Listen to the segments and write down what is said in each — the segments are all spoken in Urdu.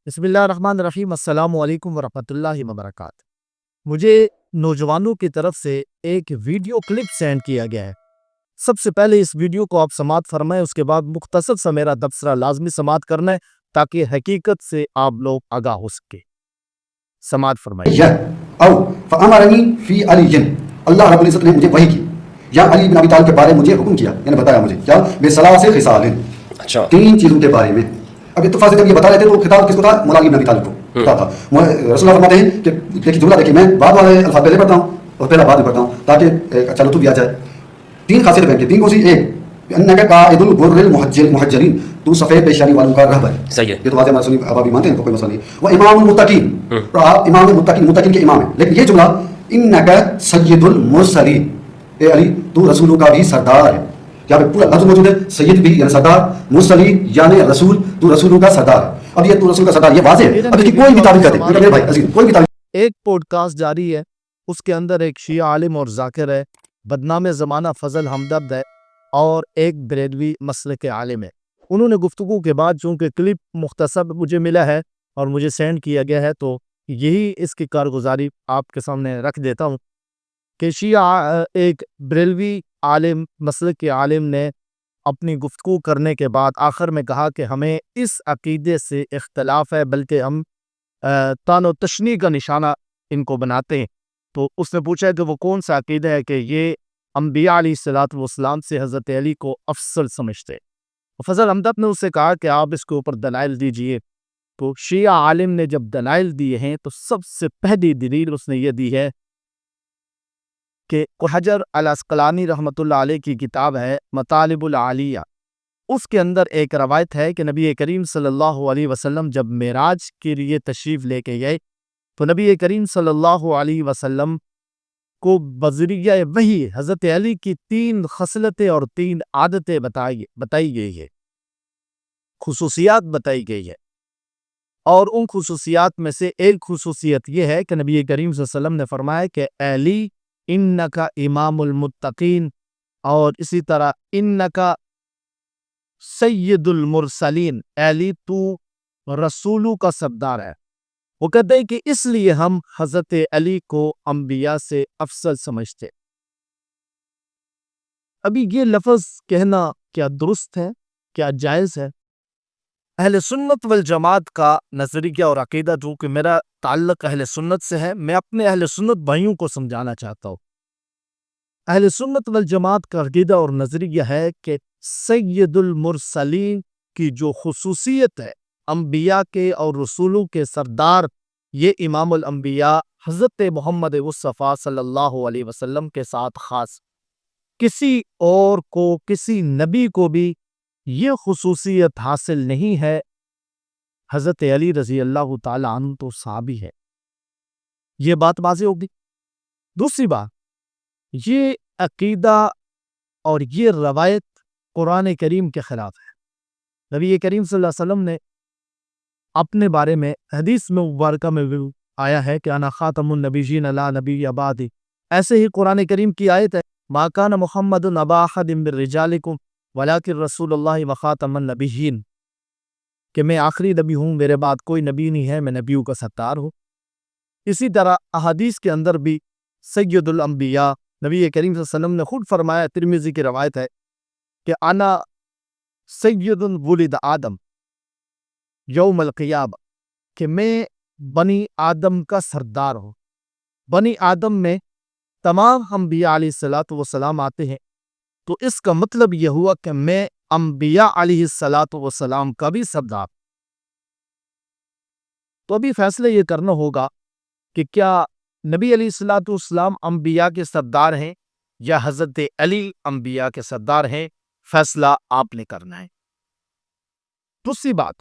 بسم اللہ الرحمن الرحیم۔ السلام علیکم ورحمۃ اللہ وبرکاتہ۔ مجھے نوجوانوں کی طرف سے ایک ویڈیو کلپ سینڈ کیا گیا ہے۔ سب سے پہلے اس ویڈیو کو آپ سماعت فرمائیں، اس کے بعد مختصر سا میرا تبصرہ لازمی سماعت کرنا ہے تاکہ حقیقت سے آپ لوگ آگاہ ہو سکے۔ سماعت فرمائیں۔ او فامرنی فی علی، اللہ رب العزت نے مجھے وحی کی یا علی بن ابی طالب کے بارے میں مجھے حکم کیا، یعنی بتایا مجھے کیا بے ثلاث خصال، اچھا، تین چیزوں کے بارے میں۔ اب اتفاق سے جب یہ بتا رہے تھے تو خطاب کس کو تھا؟ مولا علی بن ابی طالب کو خطاب تھا۔ رسول اللہ فرماتے ہیں کہ دیکھیے جملہ دیکھیے، میں بعد والے الفاظ پہلے پڑھتا ہوں اور پہلا بعد میں پڑھتا ہوں تاکہ اچھا لطف بھی آ جائے۔ تین خاصیت بیان کی، تین کون سی؟ ایک انک قائد الغر المحجلین، تو سفید پیشانی والوں کا رہبر ہے، صحیح ہے، یہ تو واضح ہمارے سنی ابا بھی مانتے ہیں، کوئی مسئلہ نہیں۔ وہ امام المتقین، اور آپ امام المتقین، متقین کے امام ہیں۔ لیکن یہ جملہ انک سید المرسلین، اے علی تو رسولوں کا بھی سردار ہے، یہاں پہ پورا لفظ موجود ہے، سید بھی یعنی سردار، مرسلین یعنی رسول، تو رسولوں کا سردار ہے۔ اب یہ تو رسول کا سردار، یہ واضح ہے، اب اس کی کوئی بھی تعبیر کرتے ہیں میرے بھائی عزیز، کوئی بھی تعبیر۔ ایک پوڈ کاسٹ جاری ہے، اس کے اندر ایک شیعہ عالم اور ذاکر ہے، بدنام زمانہ فضل ہمدرد ہے، اور ایک بریلوی مسلک کے عالم ہے۔ انہوں نے گفتگو کے بعد چونکہ کلپ مختصر مجھے ملا ہے اور مجھے سینڈ کیا گیا ہے تو یہی اس کی کارگزاری آپ کے سامنے رکھ دیتا ہوں کہ شیعہ ایک بریلوی عالم مسلک کے عالم نے اپنی گفتگو کرنے کے بعد آخر میں کہا کہ ہمیں اس عقیدے سے اختلاف ہے، بلکہ ہم تان و تشنیع کا نشانہ ان کو بناتے ہیں۔ تو اس نے پوچھا کہ وہ کون سا عقیدہ ہے کہ یہ انبیاء علیہ الصلوۃ والسلام سے حضرت علی کو افضل سمجھتے۔ فضل ہمدرد نے اس سے کہا کہ آپ اس کے اوپر دلائل دیجئے۔ تو شیعہ عالم نے جب دلائل دیے ہیں تو سب سے پہلی دلیل اس نے یہ دی ہے کہ حجر العسقلانی رحمۃ اللہ علیہ کی کتاب ہے مطالب العالیہ، اس کے اندر ایک روایت ہے کہ نبی کریم صلی اللہ علیہ وسلم جب معراج کے لیے تشریف لے کے گئے تو نبی کریم صلی اللہ علیہ وسلم کو بذریعہ وحی حضرت علی کی 3 خصلتیں اور 3 عادتیں بتائی گئی ہے، خصوصیات بتائی گئی ہے، اور ان خصوصیات میں سے ایک خصوصیت یہ ہے کہ نبی کریم صلی اللہ علیہ وسلم نے فرمایا کہ علی انکا امام المتقین، اور اسی طرح انکا سید المرسلین، علی تو رسولوں کا سردار ہے۔ وہ کہتے ہیں کہ اس لیے ہم حضرت علی کو انبیاء سے افضل سمجھتے۔ ابھی یہ لفظ کہنا کیا درست ہے، کیا جائز ہے؟ اہل سنت والجماعت کا نظریہ اور عقیدہ، جو کہ میرا تعلق اہل سنت سے ہے، میں اپنے اہل سنت بھائیوں کو سمجھانا چاہتا ہوں۔ اہل سنت والجماعت کا عقیدہ اور نظریہ ہے کہ سید المرسلین کی جو خصوصیت ہے، انبیاء کے اور رسولوں کے سردار، یہ امام الانبیاء حضرت محمد مصطفیٰ صلی اللہ علیہ وسلم کے ساتھ خاص، کسی اور کو، کسی نبی کو بھی یہ خصوصیت حاصل نہیں ہے۔ حضرت علی رضی اللہ تعالی عنہ تو صحابی ہے، یہ بات واضح ہوگی۔ دوسری بات، یہ عقیدہ اور یہ روایت قرآن کریم کے خلاف ہے۔ نبی کریم صلی اللہ علیہ وسلم نے اپنے بارے میں حدیث میں مبارکہ میں بھی آیا ہے کہ انا خاتم النبیین لا نبی بعدی، ایسے ہی قرآن کریم کی آیت ہے ما کان محمد ابا احد من رجالکم ولکن رسول اللہ وخاتم النبیین، کہ میں آخری نبی ہوں، میرے بعد کوئی نبی نہیں ہے، میں نبیوں کا سردار ہوں۔ اسی طرح احادیث کے اندر بھی سید الانبیاء نبی کریم صلی اللہ علیہ وسلم نے خود فرمایا، ترمذی کی روایت ہے کہ انا سید ولد آدم یوم القیامہ، کہ میں بنی آدم کا سردار ہوں۔ بنی آدم میں تمام انبیاء علیہ الصلوۃ والسلام آتے ہیں، تو اس کا مطلب یہ ہوا کہ میں انبیاء علیہ الصلوۃ والسلام کا بھی سردار۔ تو ابھی فیصلہ یہ کرنا ہوگا کہ کیا نبی علیہ الصلوۃ والسلام انبیاء کے سردار ہیں یا حضرت علی انبیاء کے سردار ہیں، فیصلہ آپ نے کرنا ہے۔ دوسری بات،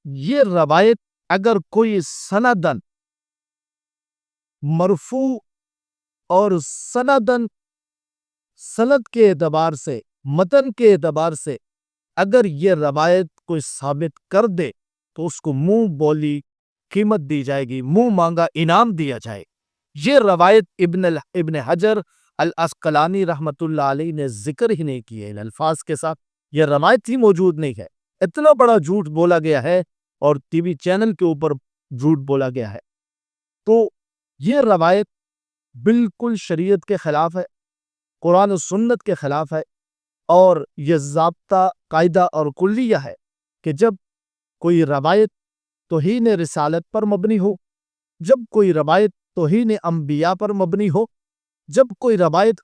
یہ روایت اگر کوئی سندن مرفوع اور سند کے اعتبار سے، متن کے اعتبار سے اگر یہ روایت کوئی ثابت کر دے تو اس کو منہ بولی قیمت دی جائے گی، منہ مانگا انعام دیا جائے۔ یہ روایت ابن حجر العسقلانی رحمۃ اللہ علیہ نے ذکر ہی نہیں کیے ان الفاظ کے ساتھ، یہ روایت ہی موجود نہیں ہے۔ اتنا بڑا جھوٹ بولا گیا ہے اور ٹی وی چینل کے اوپر جھوٹ بولا گیا ہے۔ تو یہ روایت بالکل شریعت کے خلاف ہے، قرآن و سنت کے خلاف ہے، اور یہ ضابطہ، قاعدہ اور کلیہ ہے کہ جب کوئی روایت توہین رسالت پر مبنی ہو، جب کوئی روایت توہین انبیاء پر مبنی ہو، جب کوئی روایت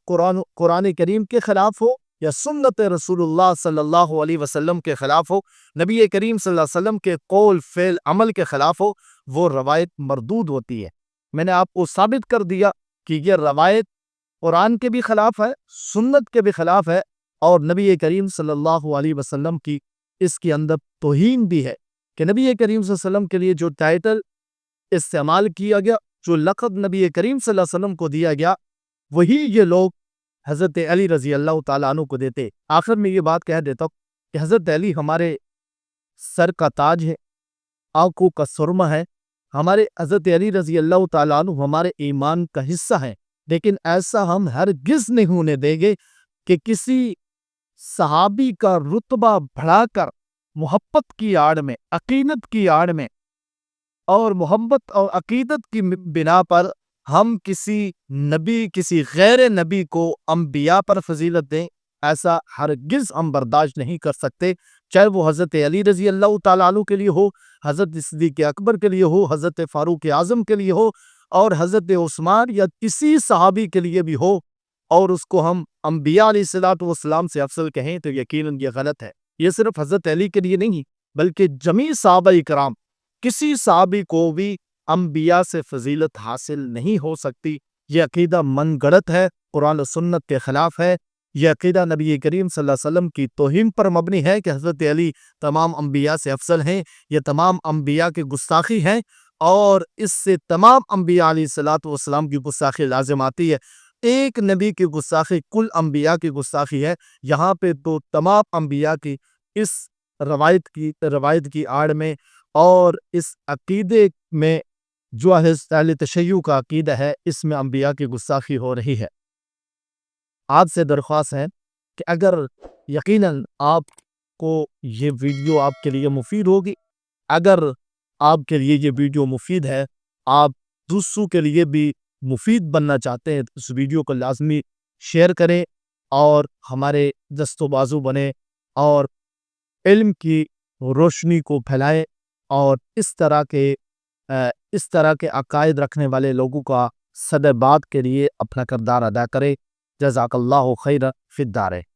قرآن کریم کے خلاف ہو یا سنت رسول اللہ صلی اللہ علیہ وسلم کے خلاف ہو، نبی کریم صلی اللہ علیہ وسلم کے قول فعل عمل کے خلاف ہو، وہ روایت مردود ہوتی ہے۔ میں نے آپ کو ثابت کر دیا کہ یہ روایت قرآن کے بھی خلاف ہے، سنت کے بھی خلاف ہے، اور نبی کریم صلی اللہ علیہ وسلم کی اس کے اندر توہین بھی ہے کہ نبی کریم صلی اللہ علیہ وسلم کے لیے جو ٹائٹل استعمال کیا گیا، جو لقب نبی کریم صلی اللہ علیہ وسلم کو دیا گیا، وہی یہ لوگ حضرت علی رضی اللہ تعالیٰ عنہ کو دیتے۔ آخر میں یہ بات کہہ دیتا ہوں کہ حضرت علی ہمارے سر کا تاج ہے، آنکھوں کا سرمہ ہے، ہمارے حضرت علی رضی اللہ تعالیٰ عنہ ہمارے ایمان کا حصہ ہے، لیکن ایسا ہم ہرگز نہیں ہونے دیں گے کہ کسی صحابی کا رتبہ بڑھا کر محبت کی آڑ میں، عقیدت کی آڑ میں اور محبت اور عقیدت کی بنا پر ہم کسی نبی، کسی غیر نبی کو انبیاء پر فضیلت دیں، ایسا ہرگز ہم برداشت نہیں کر سکتے، چاہے وہ حضرت علی رضی اللہ تعالیٰ عنہ کے لیے ہو، حضرت صدیق اکبر کے لیے ہو، حضرت فاروق اعظم کے لیے ہو، اور حضرت عثمان یا کسی صحابی کے لیے بھی ہو، اور اس کو ہم انبیاء علیہ الصلوۃ والسلام سے افضل کہیں تو یقیناً یہ غلط ہے۔ یہ صرف حضرت علی کے لیے نہیں بلکہ جمیع صحابہ کرام، کسی صحابی کو بھی انبیاء سے فضیلت حاصل نہیں ہو سکتی۔ یہ عقیدہ من گڑت ہے، قرآن و سنت کے خلاف ہے۔ یہ عقیدہ نبی کریم صلی اللہ علیہ وسلم کی توہین پر مبنی ہے کہ حضرت علی تمام انبیاء سے افضل ہیں، یہ تمام انبیاء کی گستاخی ہیں، اور اس سے تمام انبیاء علیہ الصلوۃ والسلام کی گستاخی لازم آتی ہے۔ ایک نبی کی گستاخی کل انبیاء کی گستاخی ہے۔ یہاں پہ تو تمام انبیاء کی اس روایت کی آڑ میں اور اس عقیدے میں جو اہل تشیع کا عقیدہ ہے، اس میں انبیاء کی گستاخی ہو رہی ہے۔ آپ سے درخواست ہے کہ اگر یقیناً آپ کو یہ ویڈیو آپ کے لیے مفید ہوگی، اگر آپ کے لیے یہ ویڈیو مفید ہے، آپ دوسروں کے لیے بھی مفید بننا چاہتے ہیں، تو اس ویڈیو کو لازمی شیئر کریں اور ہمارے دست و بازو بنیں اور علم کی روشنی کو پھیلائیں، اور اس طرح کے عقائد رکھنے والے لوگوں کا صد بات کے لیے اپنا کردار ادا کرے۔ جزاک اللہ خیر فی الدارین۔